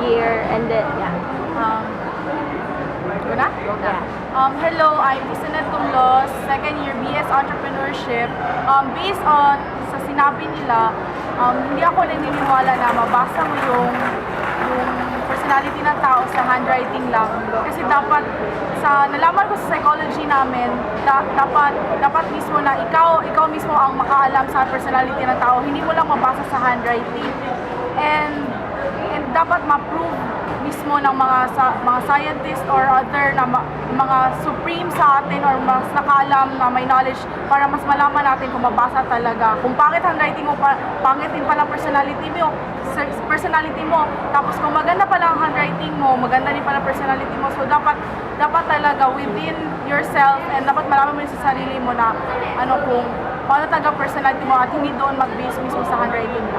year, and then, yeah. Una? Yeah. Hello, I'm Isenet Tumlos, second year BS Entrepreneurship. Based on sa sinabi nila, hindi ako naniniwala na mabasa mo yung personality ng tao sa handwriting lang. Kasi dapat, sa nalaman ko sa psychology namin, dapat mismo na ikaw mismo ang makaalam sa personality ng tao. Hindi mo lang mabasa sa handwriting. And dapat ma-prove mismo ng mga scientist or other na mga supreme sa atin or mas nakaalam na may knowledge para mas malaman natin kung mabasa talaga. Kung bakit handwriting mo, pangit din pala personality mo. Tapos kung maganda pala ang handwriting mo, maganda din pala personality mo. So dapat talaga within yourself and dapat malaman mo sa sarili mo na kung paano talaga personality mo at hindi doon mag-base mismo sa handwriting mo.